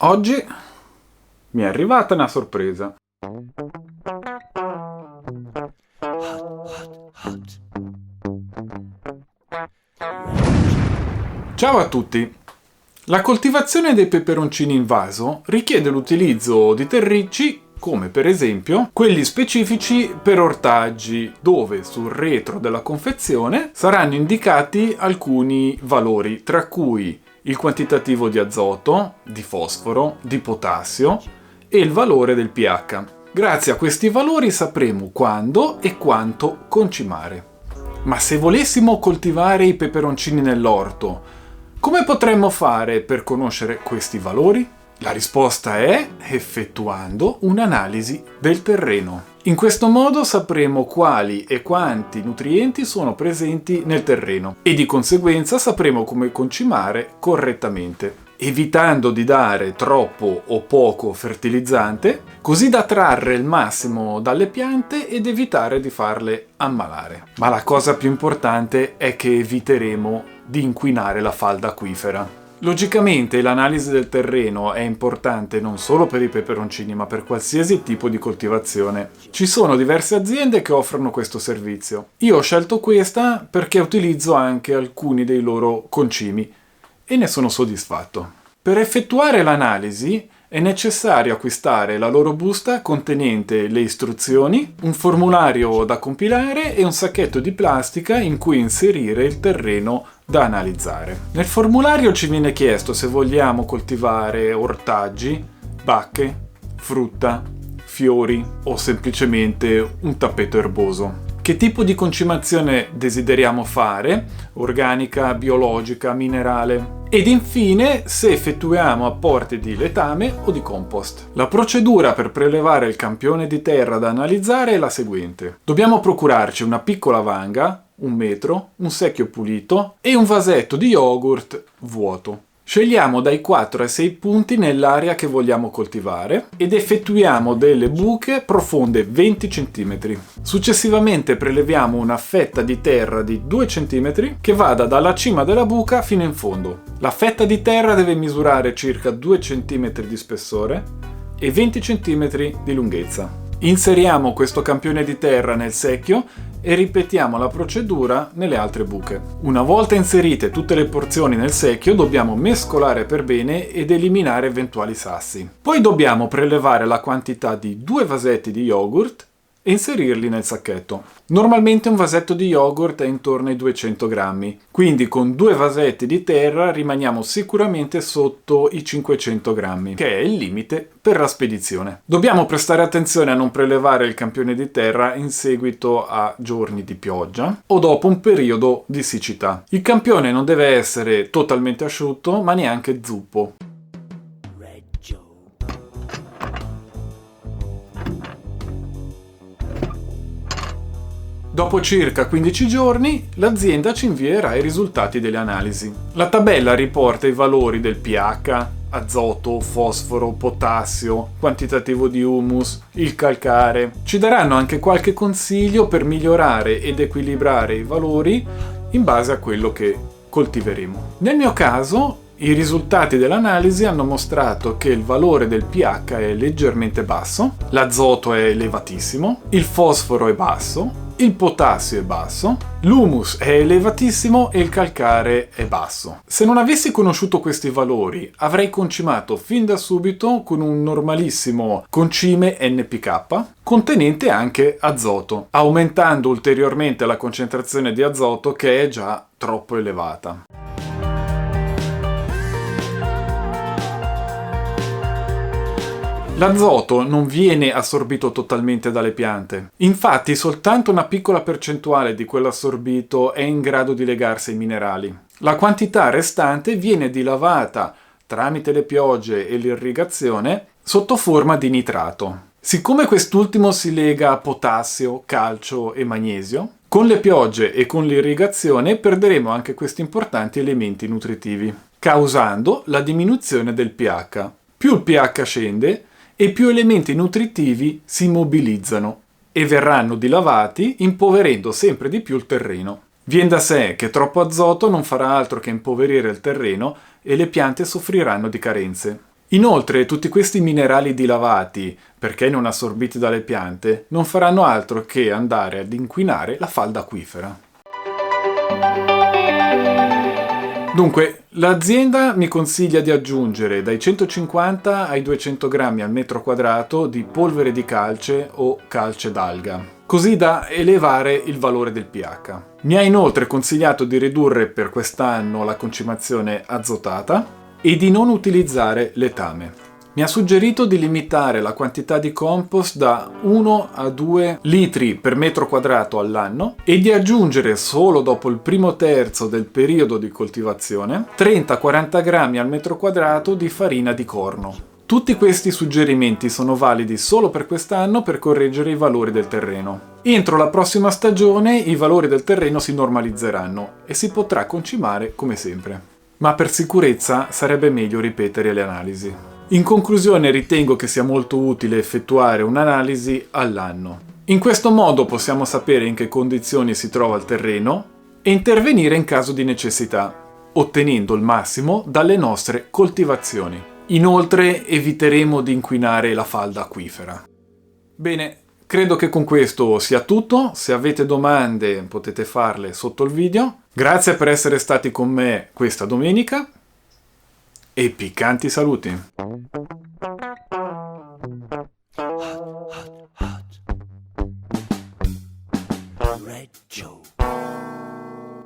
Oggi mi è arrivata una sorpresa. Ciao a tutti! La coltivazione dei peperoncini in vaso richiede l'utilizzo di terricci come per esempio quelli specifici per ortaggi, dove sul retro della confezione saranno indicati alcuni valori, tra cui il quantitativo di azoto, di fosforo, di potassio e il valore del pH. Grazie a questi valori sapremo quando e quanto concimare. Ma se volessimo coltivare i peperoncini nell'orto, come potremmo fare per conoscere questi valori? La risposta è effettuando un'analisi del terreno. In questo modo sapremo quali e quanti nutrienti sono presenti nel terreno e di conseguenza sapremo come concimare correttamente, evitando di dare troppo o poco fertilizzante, così da trarre il massimo dalle piante ed evitare di farle ammalare. Ma la cosa più importante è che eviteremo di inquinare la falda acquifera. Logicamente l'analisi del terreno è importante non solo per i peperoncini ma per qualsiasi tipo di coltivazione. Ci sono diverse aziende che offrono questo servizio. Io ho scelto questa perché utilizzo anche alcuni dei loro concimi e ne sono soddisfatto. Per effettuare l'analisi è necessario acquistare la loro busta contenente le istruzioni, un formulario da compilare e un sacchetto di plastica in cui inserire il terreno da analizzare. Nel formulario ci viene chiesto se vogliamo coltivare ortaggi, bacche, frutta, fiori o semplicemente un tappeto erboso. Che tipo di concimazione desideriamo fare? Organica, biologica, minerale? Ed infine se effettuiamo apporti di letame o di compost. La procedura per prelevare il campione di terra da analizzare è la seguente. Dobbiamo procurarci una piccola vanga, 1 metro, un secchio pulito e un vasetto di yogurt vuoto. Scegliamo dai 4 ai 6 punti nell'area che vogliamo coltivare ed effettuiamo delle buche profonde 20 cm. Successivamente preleviamo una fetta di terra di 2 cm che vada dalla cima della buca fino in fondo. La fetta di terra deve misurare circa 2 cm di spessore e 20 cm di lunghezza. Inseriamo questo campione di terra nel secchio e ripetiamo la procedura nelle altre buche. Una volta inserite tutte le porzioni nel secchio, dobbiamo mescolare per bene ed eliminare eventuali sassi. Poi dobbiamo prelevare la quantità di 2 vasetti di yogurt e inserirli nel sacchetto. Normalmente un vasetto di yogurt è intorno ai 200 grammi, quindi con 2 vasetti di terra rimaniamo sicuramente sotto i 500 grammi, che è il limite per la spedizione. Dobbiamo prestare attenzione a non prelevare il campione di terra in seguito a giorni di pioggia o dopo un periodo di siccità. Il campione non deve essere totalmente asciutto, ma neanche zuppo. Dopo circa 15 giorni, l'azienda ci invierà i risultati delle analisi. La tabella riporta i valori del pH, azoto, fosforo, potassio, quantitativo di humus, il calcare. Ci daranno anche qualche consiglio per migliorare ed equilibrare i valori in base a quello che coltiveremo. Nel mio caso, i risultati dell'analisi hanno mostrato che il valore del pH è leggermente basso, l'azoto è elevatissimo, il fosforo è basso, il potassio è basso, l'humus è elevatissimo e il calcare è basso. Se non avessi conosciuto questi valori, avrei concimato fin da subito con un normalissimo concime NPK contenente anche azoto, aumentando ulteriormente la concentrazione di azoto che è già troppo elevata. L'azoto non viene assorbito totalmente dalle piante. Infatti, soltanto una piccola percentuale di quello assorbito è in grado di legarsi ai minerali. La quantità restante viene dilavata tramite le piogge e l'irrigazione sotto forma di nitrato. Siccome quest'ultimo si lega a potassio, calcio e magnesio, con le piogge e con l'irrigazione perderemo anche questi importanti elementi nutritivi, causando la diminuzione del pH. Più il pH scende, e più elementi nutritivi si mobilizzano e verranno dilavati, impoverendo sempre di più il terreno. Vien da sé che troppo azoto non farà altro che impoverire il terreno e le piante soffriranno di carenze. Inoltre, tutti questi minerali dilavati, perché non assorbiti dalle piante, non faranno altro che andare ad inquinare la falda acquifera. Dunque, l'azienda mi consiglia di aggiungere dai 150 ai 200 grammi al metro quadrato di polvere di calce o calce d'alga, così da elevare il valore del pH. Mi ha inoltre consigliato di ridurre per quest'anno la concimazione azotata e di non utilizzare letame. Mi ha suggerito di limitare la quantità di compost da 1 a 2 litri per metro quadrato all'anno e di aggiungere solo dopo il primo terzo del periodo di coltivazione 30-40 grammi al metro quadrato di farina di corno. Tutti questi suggerimenti sono validi solo per quest'anno per correggere i valori del terreno. Entro la prossima stagione i valori del terreno si normalizzeranno e si potrà concimare come sempre. Ma per sicurezza sarebbe meglio ripetere le analisi. In conclusione, ritengo che sia molto utile effettuare un'analisi all'anno. In questo modo possiamo sapere in che condizioni si trova il terreno e intervenire in caso di necessità, ottenendo il massimo dalle nostre coltivazioni. Inoltre eviteremo di inquinare la falda acquifera. Bene, credo che con questo sia tutto. Se avete domande potete farle sotto il video. Grazie per essere stati con me questa domenica e piccanti saluti!